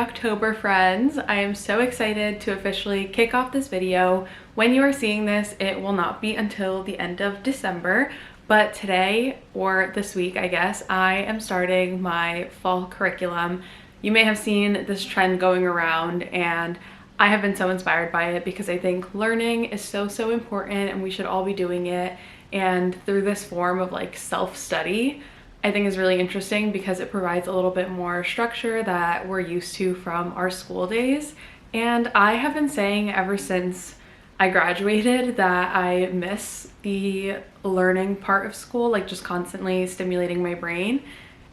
October, friends. I am so excited to officially kick off this video. When you are seeing this, it will not be until the end of December, but today, or this week I guess, I am starting my fall curriculum. You may have seen this trend going around and I have been so inspired by it because I think learning is so important and we should all be doing it. And through this form of like self-study, I think is really interesting because it provides a little bit more structure that we're used to from our school days. And I have been saying ever since I graduated that I miss the learning part of school, like just constantly stimulating my brain.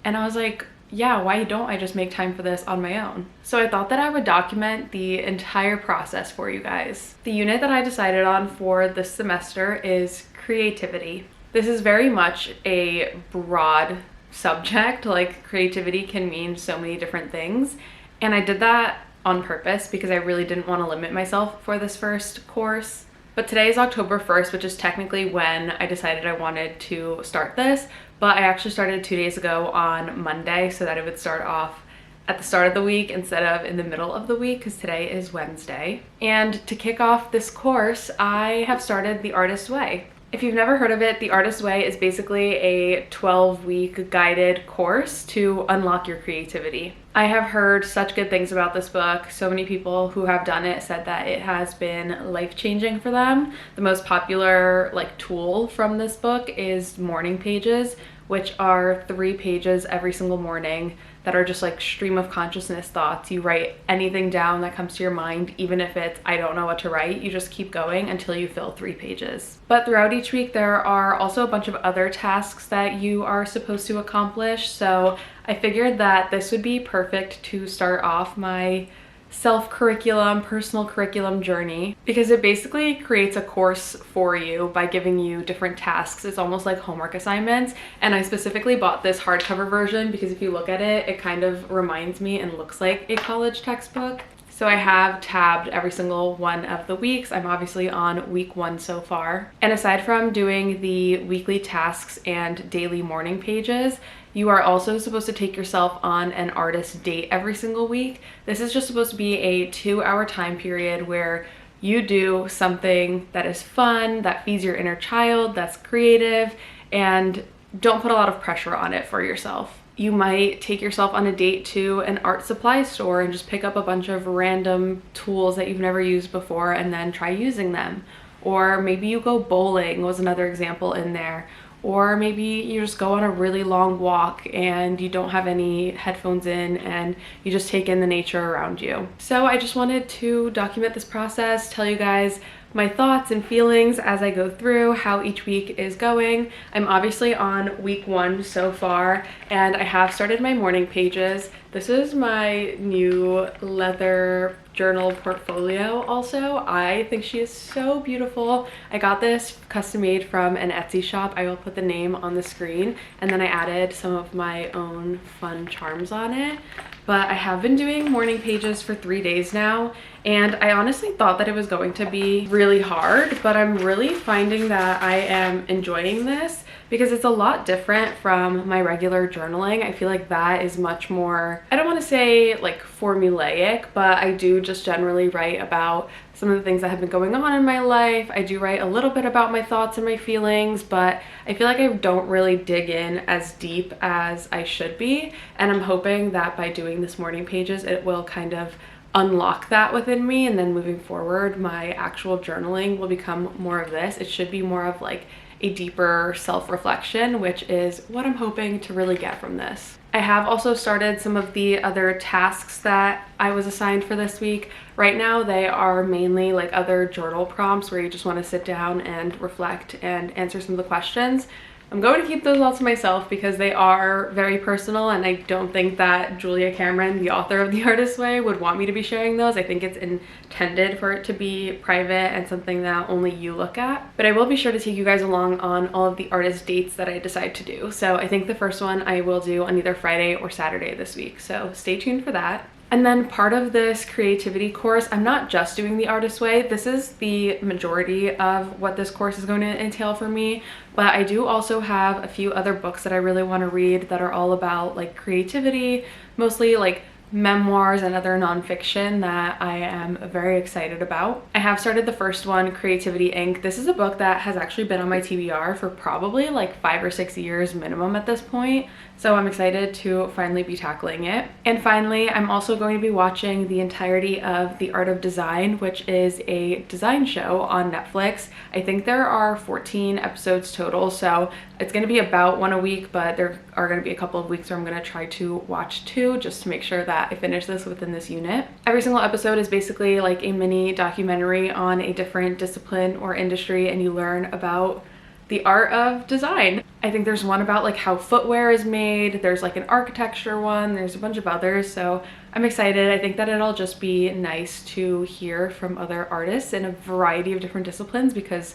And I was like, yeah, why don't I just make time for this on my own? So I thought that I would document the entire process for you guys. The unit that I decided on for this semester is creativity. This is very much a broad subject, like creativity can mean so many different things. And I did that on purpose because I really didn't want to limit myself for this first course. But today is October 1st, which is technically when I decided I wanted to start this, but I actually started 2 days ago on Monday so that it would start off at the start of the week instead of in the middle of the week because today is Wednesday. And to kick off this course, I have started The Artist's Way. If you've never heard of it, The Artist's Way is basically a 12-week guided course to unlock your creativity. I have heard such good things about this book. So many people who have done it said that it has been life-changing for them. The most popular tool from this book is morning pages, which are 3 pages every single morning that are just like stream of consciousness thoughts. You write anything down that comes to your mind, even if it's, I don't know what to write, you just keep going until you fill 3 pages. But throughout each week, there are also a bunch of other tasks that you are supposed to accomplish. So I figured that this would be perfect to start off my self-curriculum, personal curriculum journey, because it basically creates a course for you by giving you different tasks. It's almost like homework assignments. And I specifically bought this hardcover version because if you look at it, it kind of reminds me and looks like a college textbook. So I have tabbed every single one of the weeks. I'm obviously on week 1 so far. And aside from doing the weekly tasks and daily morning pages, you are also supposed to take yourself on an artist date every single week. This is just supposed to be a 2-hour time period where you do something that is fun, that feeds your inner child, that's creative, and don't put a lot of pressure on it for yourself. You might take yourself on a date to an art supply store and just pick up a bunch of random tools that you've never used before and then try using them. Or maybe you go bowling was another example in there. Or maybe you just go on a really long walk and you don't have any headphones in and you just take in the nature around you. So I just wanted to document this process, tell you guys my thoughts and feelings as I go through how each week is going. I'm obviously on week 1 so far and I have started my morning pages. This is my new leather journal portfolio also. I think she is so beautiful. I got this custom made from an Etsy shop. I will put the name on the screen, and then I added some of my own fun charms on it. But I have been doing morning pages for 3 days now, and I honestly thought that it was going to be really hard, but I'm really finding that I am enjoying this because it's a lot different from my regular journaling. I feel like that is much more, I don't want to say like formulaic, but I do just generally write about some of the things that have been going on in my life. I do write a little bit about my thoughts and my feelings, but I feel like I don't really dig in as deep as I should be. And I'm hoping that by doing this morning pages, it will kind of unlock that within me, and then moving forward, my actual journaling will become more of this. It should be more of like a deeper self-reflection, which is what I'm hoping to really get from this. I have also started some of the other tasks that I was assigned for this week. Right now they are mainly like other journal prompts where you just want to sit down and reflect and answer some of the questions. I'm going to keep those all to myself because they are very personal, and I don't think that Julia Cameron, the author of The Artist's Way, would want me to be sharing those. I think it's intended for it to be private and something that only you look at. But I will be sure to take you guys along on all of the artist dates that I decide to do. So I think the first one I will do on either Friday or Saturday this week. So stay tuned for that. And then part of this creativity course, I'm not just doing The Artist's Way. This is the majority of what this course is going to entail for me, but I do also have a few other books that I really want to read that are all about like creativity, mostly like memoirs and other nonfiction that I am very excited about. I have started the first one, Creativity Inc. This is a book that has actually been on my TBR for probably like 5 or 6 years minimum at this point. So I'm excited to finally be tackling it. And finally, I'm also going to be watching the entirety of The Art of Design, which is a design show on Netflix. I think there are 14 episodes total, so it's going to be about one a week, but there are going to be a couple of weeks where I'm going to try to watch 2 just to make sure that I finish this within this unit. Every single episode is basically like a mini documentary on a different discipline or industry, and you learn about the art of design. I think there's one about like how footwear is made, there's like an architecture one, there's a bunch of others, so I'm excited. I think that it'll just be nice to hear from other artists in a variety of different disciplines, because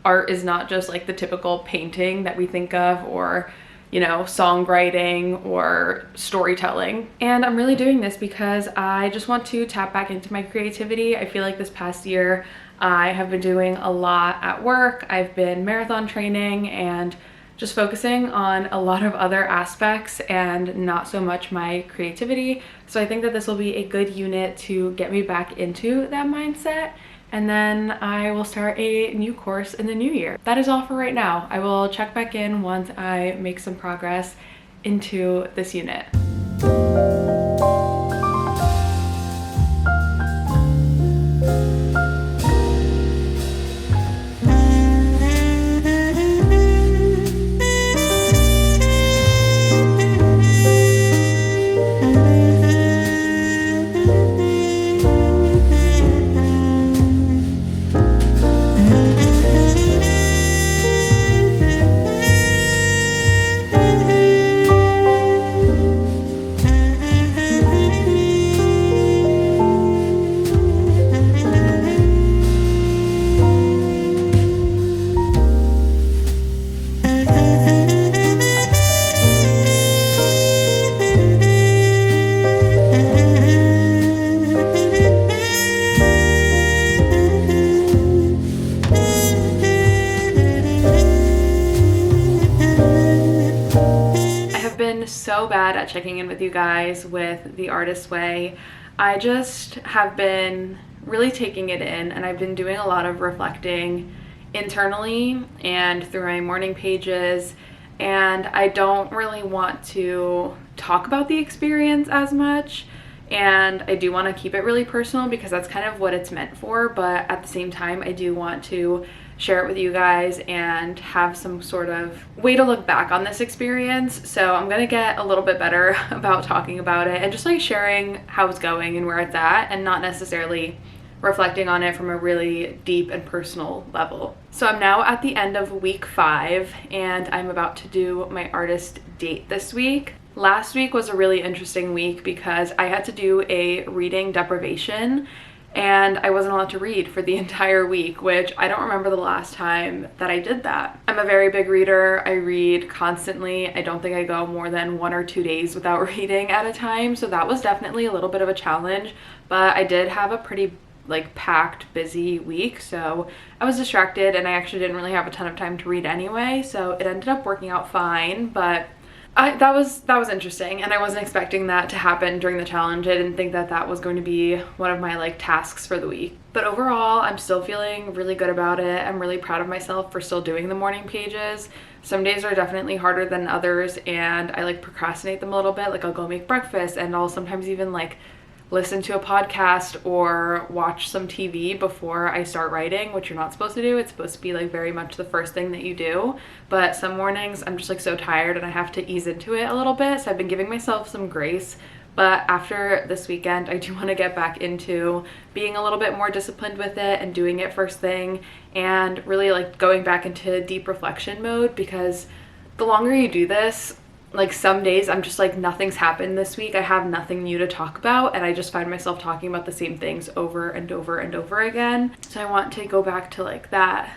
art is not just like the typical painting that we think of, or you know, songwriting or storytelling. And I'm really doing this because I just want to tap back into my creativity. I feel like this past year I have been doing a lot at work. I've been marathon training and just focusing on a lot of other aspects and not so much my creativity. So I think that this will be a good unit to get me back into that mindset. And then I will start a new course in the new year. That is all for right now. I will check back in once I make some progress into this unit. So bad at checking in with you guys with The Artist Way. I just have been really taking it in, and I've been doing a lot of reflecting internally and through my morning pages, and I don't really want to talk about the experience as much, and I do want to keep it really personal because that's kind of what it's meant for, but at the same time I do want to share it with you guys and have some sort of way to look back on this experience. So I'm gonna get a little bit better about talking about it and just like sharing how it's going and where it's at, and not necessarily reflecting on it from a really deep and personal level. So I'm now at the end of week 5 and I'm about to do my artist date this week. Last week was a really interesting week because I had to do a reading deprivation and I wasn't allowed to read for the entire week, which I don't remember the last time that I did that. I'm a very big reader. I read constantly. I don't think I go more than 1 or 2 days without reading at a time, so that was definitely a little bit of a challenge, but I did have a pretty like packed, busy week, so I was distracted and I actually didn't really have a ton of time to read anyway, so it ended up working out fine, but that was interesting, and I wasn't expecting that to happen during the challenge. I didn't think that that was going to be one of my like tasks for the week. But overall, I'm still feeling really good about it. I'm really proud of myself for still doing the morning pages. Some days are definitely harder than others, and I like procrastinate them a little bit. Like I'll go make breakfast, and I'll sometimes even like listen to a podcast or watch some TV before I start writing, which you're not supposed to do. It's supposed to be like very much the first thing that you do. But some mornings I'm just like so tired and I have to ease into it a little bit. So I've been giving myself some grace. But after this weekend, I do want to get back into being a little bit more disciplined with it and doing it first thing, and really like going back into deep reflection mode, because the longer you do this, like some days I'm just like, nothing's happened this week. I have nothing new to talk about, and I just find myself talking about the same things over and over and over again. So I want to go back to like that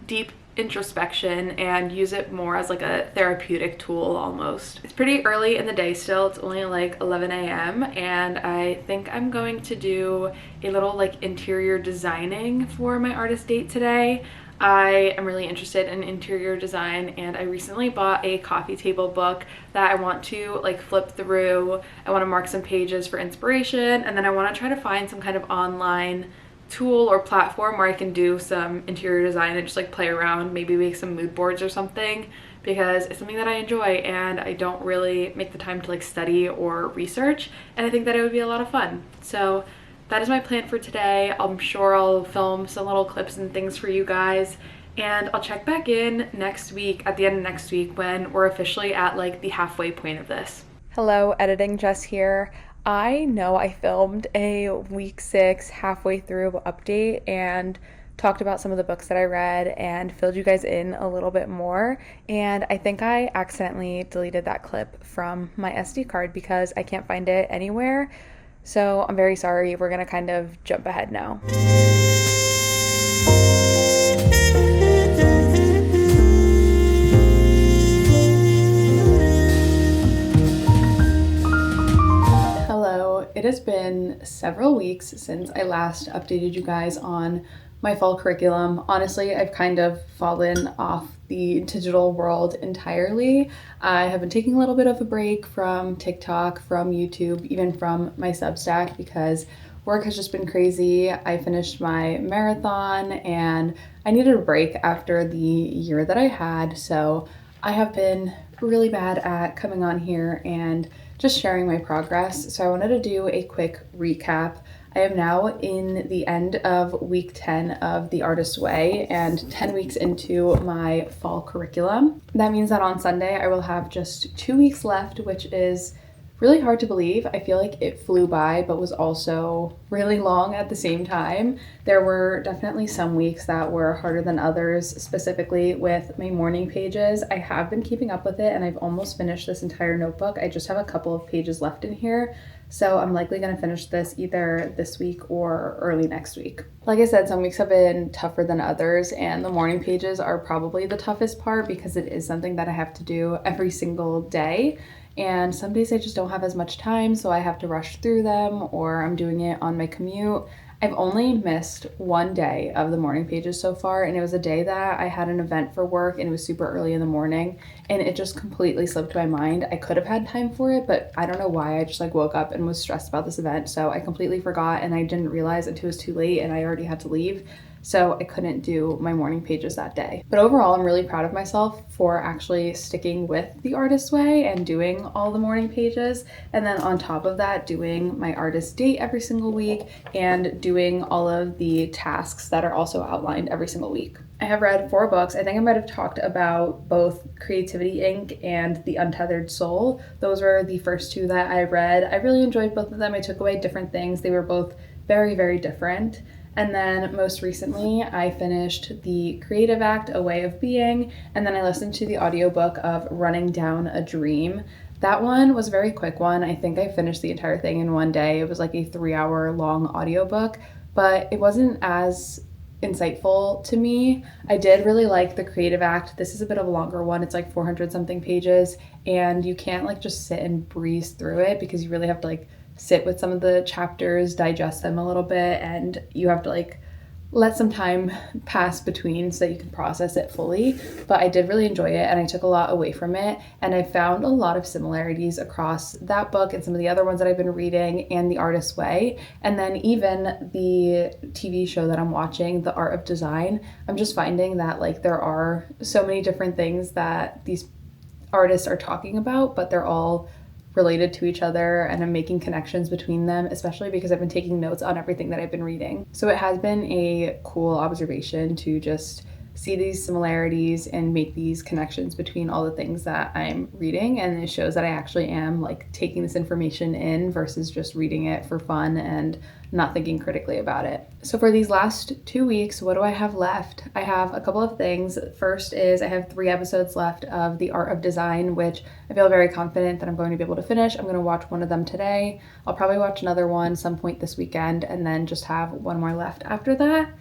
deep introspection and use it more as like a therapeutic tool almost. It's pretty early in the day still. It's only like 11 a.m. and I think I'm going to do a little like interior designing for my artist date today. I am really interested in interior design, and I recently bought a coffee table book that I want to like flip through. I want to mark some pages for inspiration, and then I want to try to find some kind of online tool or platform where I can do some interior design and just like play around, maybe make some mood boards or something, because it's something that I enjoy and I don't really make the time to like study or research, and I think that it would be a lot of fun. So that is my plan for today. I'm sure I'll film some little clips and things for you guys, and I'll check back in next week, at the end of next week, when we're officially at like the halfway point of this. Hello, editing Jess here. I know I filmed a week 6 halfway through update and talked about some of the books that I read and filled you guys in a little bit more, and I think I accidentally deleted that clip from my SD card because I can't find it anywhere. So I'm very sorry. We're gonna kind of jump ahead now. Hello, it has been several weeks since I last updated you guys on my fall curriculum. Honestly, I've kind of fallen off the digital world entirely. I have been taking a little bit of a break from TikTok, from YouTube, even from my Substack, because work has just been crazy. I finished my marathon and I needed a break after the year that I had. So I have been really bad at coming on here and just sharing my progress. So I wanted to do a quick recap. I am now in the end of week 10 of The Artist's Way and 10 weeks into my fall curriculum. That means that on Sunday I will have just 2 weeks left, which is really hard to believe. I feel like it flew by, but was also really long at the same time. There were definitely some weeks that were harder than others, specifically with my morning pages. I have been keeping up with it and I've almost finished this entire notebook. I just have a couple of pages left in here. So I'm likely going to finish this either this week or early next week. Like I said, some weeks have been tougher than others, and the morning pages are probably the toughest part because it is something that I have to do every single day. And some days I just don't have as much time, so I have to rush through them, or I'm doing it on my commute. I've only missed one day of the morning pages so far, and it was a day that I had an event for work and it was super early in the morning, and it just completely slipped my mind. I could have had time for it, but I don't know why. I just like woke up and was stressed about this event, so I completely forgot, and I didn't realize until it was too late and I already had to leave. So I couldn't do my morning pages that day. But overall, I'm really proud of myself for actually sticking with The Artist's Way and doing all the morning pages. And then on top of that, doing my artist date every single week and doing all of the tasks that are also outlined every single week. I have read 4 books. I think I might have talked about both Creativity Inc. and The Untethered Soul. Those were the first 2 that I read. I really enjoyed both of them. I took away different things. They were both very, very different. And then most recently, I finished The Creative Act, A Way of Being, and then I listened to the audiobook of Running Down a Dream. That one was a very quick one. I think I finished the entire thing in one day. It was like a 3-hour long audiobook, but it wasn't as insightful to me. I did really like The Creative Act. This is a bit of a longer one. It's like 400 something pages, and you can't like just sit and breeze through it because you really have to like sit with some of the chapters, digest them a little bit, and you have to like let some time pass between so that you can process it fully. But I did really enjoy it and I took a lot away from it, and I found a lot of similarities across that book and some of the other ones that I've been reading and The Artist's Way. And then even the TV show that I'm watching, The Art of Design, I'm just finding that like there are so many different things that these artists are talking about, but they're all related to each other, and I'm making connections between them, especially because I've been taking notes on everything that I've been reading. So it has been a cool observation to just see these similarities and make these connections between all the things that I'm reading, and it shows that I actually am like taking this information in versus just reading it for fun and not thinking critically about it. So for these last 2 weeks, what do I have left? I have a couple of things. First is I have 3 episodes left of The Art of Design, which I feel very confident that I'm going to be able to finish. I'm going to watch one of them today. I'll probably watch another one some point this weekend, and then just have one more left after that.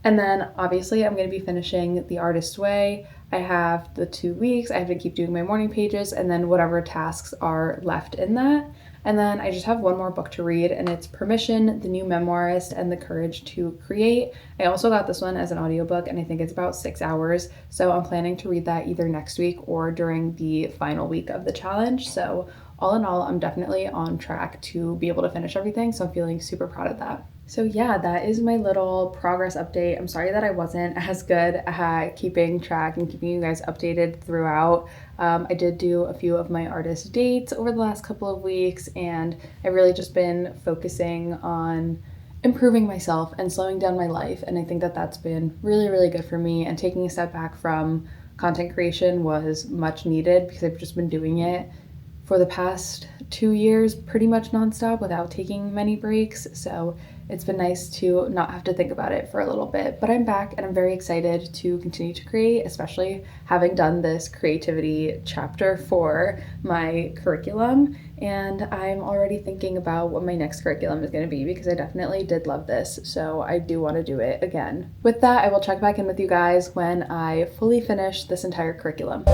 And then obviously I'm going to be finishing The Artist's Way. I have the 2 weeks. I have to keep doing my morning pages and then whatever tasks are left in that. And then I just have one more book to read, and it's Permission, The New Memoirist and the Courage to Create. I also got this one as an audiobook, and I think it's about 6 hours. So I'm planning to read that either next week or during the final week of the challenge. So all in all, I'm definitely on track to be able to finish everything. So I'm feeling super proud of that. So yeah, that is my little progress update. I'm sorry that I wasn't as good at keeping track and keeping you guys updated throughout. I did do a few of my artist dates over the last couple of weeks, and I've really just been focusing on improving myself and slowing down my life. And I think that that's been really, really good for me. And taking a step back from content creation was much needed because I've just been doing it for the past 2 years pretty much nonstop without taking many breaks. So it's been nice to not have to think about it for a little bit. But I'm back and I'm very excited to continue to create, especially having done this creativity chapter for my curriculum. And I'm already thinking about what my next curriculum is going to be because I definitely did love this. So I do want to do it again. With that, I will check back in with you guys when I fully finish this entire curriculum.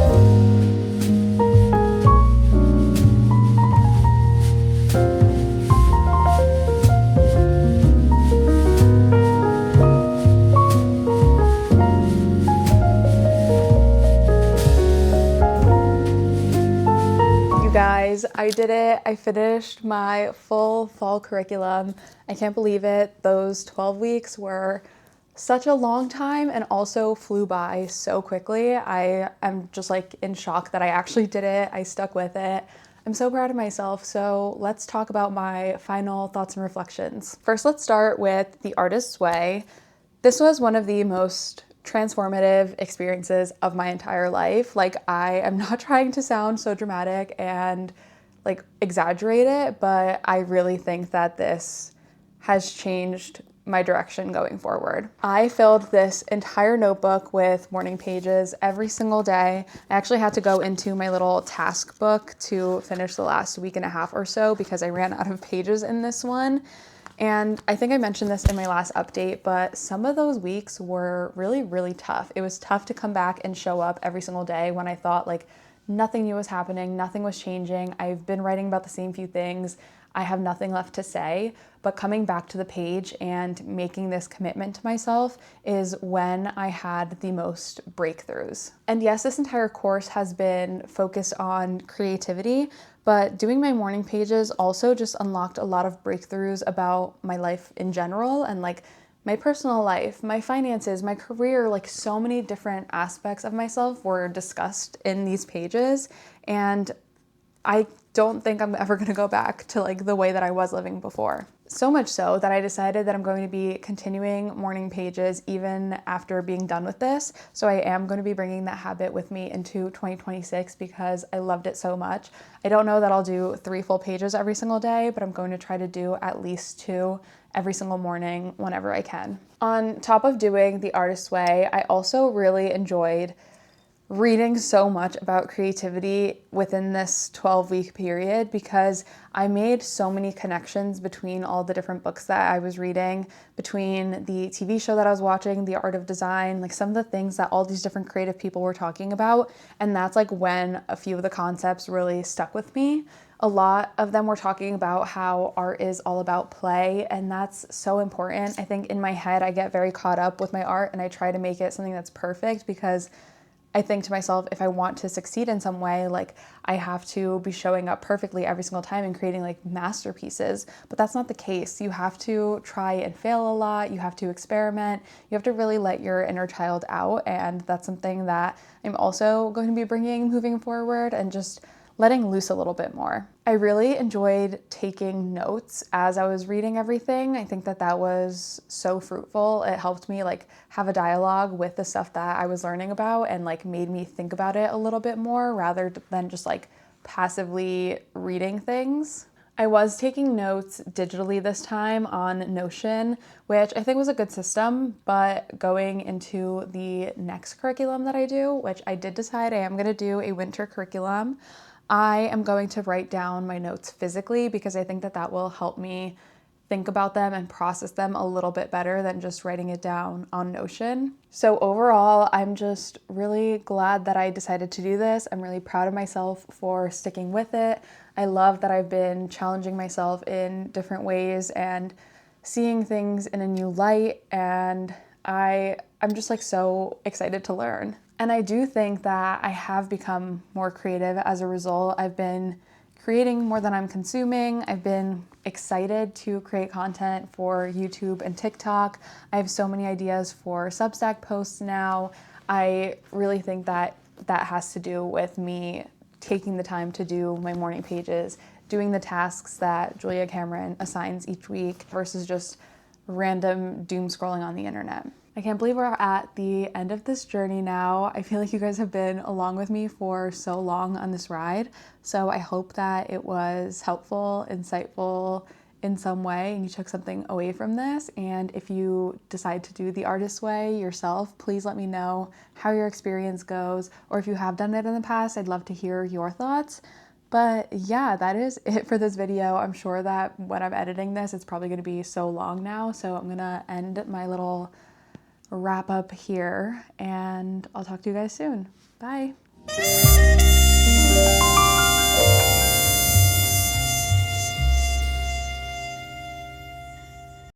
Guys, I did it. I finished my full fall curriculum. I can't believe it. Those 12 weeks were such a long time and also flew by so quickly. I am just like in shock that I actually did it. I stuck with it. I'm so proud of myself. So let's talk about my final thoughts and reflections. First, let's start with The Artist's Way. This was one of the most transformative experiences of my entire life. Like, I am not trying to sound so dramatic and like exaggerate it, but I really think that this has changed my direction going forward. I filled this entire notebook with morning pages every single day. I actually had to go into my little task book to finish the last week and a half or so because I ran out of pages in this one. And I think I mentioned this in my last update, but some of those weeks were really, really tough. It was tough to come back and show up every single day when I thought like nothing new was happening, nothing was changing. I've been writing about the same few things. I have nothing left to say, but coming back to the page and making this commitment to myself is when I had the most breakthroughs. And yes, this entire course has been focused on creativity, but doing my morning pages also just unlocked a lot of breakthroughs about my life in general and like my personal life, my finances, my career, like so many different aspects of myself were discussed in these pages. And I don't think I'm ever gonna go back to like the way that I was living before. So much so that I decided that I'm going to be continuing morning pages even after being done with this. So I am going to be bringing that habit with me into 2026 because I loved it so much. I don't know that I'll do 3 full pages every single day, but I'm going to try to do at least 2 every single morning whenever I can. On top of doing The Artist's Way, I also really enjoyed reading so much about creativity within this 12-week period because I made so many connections between all the different books that I was reading, between the TV show that I was watching, The Art of Design, like some of the things that all these different creative people were talking about. And that's like when a few of the concepts really stuck with me. A lot of them were talking about how art is all about play, and that's so important. I think in my head, I get very caught up with my art and I try to make it something that's perfect because I think to myself, if I want to succeed in some way, like I have to be showing up perfectly every single time and creating like masterpieces, but that's not the case. You have to try and fail a lot. You have to experiment. You have to really let your inner child out. And that's something that I'm also going to be bringing moving forward and just letting loose a little bit more. I really enjoyed taking notes as I was reading everything. I think that that was so fruitful. It helped me like have a dialogue with the stuff that I was learning about and like made me think about it a little bit more rather than just like passively reading things. I was taking notes digitally this time on Notion, which I think was a good system, but going into the next curriculum that I do, which I did decide I am gonna do a winter curriculum, I am going to write down my notes physically because I think that that will help me think about them and process them a little bit better than just writing it down on Notion. So overall, I'm just really glad that I decided to do this. I'm really proud of myself for sticking with it. I love that I've been challenging myself in different ways and seeing things in a new light, and I'm just like so excited to learn. And I do think that I have become more creative as a result. I've been creating more than I'm consuming. I've been excited to create content for YouTube and TikTok. I have so many ideas for Substack posts now. I really think that that has to do with me taking the time to do my morning pages, doing the tasks that Julia Cameron assigns each week versus just random doom scrolling on the internet. I can't believe we're at the end of this journey now. I feel like you guys have been along with me for so long on this ride. So I hope that it was helpful, insightful in some way, and you took something away from this. And if you decide to do the artist way yourself, please let me know how your experience goes, or if you have done it in the past, I'd love to hear your thoughts. But yeah, that is it for this video. I'm sure that when I'm editing this, it's probably gonna be so long now. So I'm gonna end my little wrap up here, and I'll talk to you guys soon. Bye.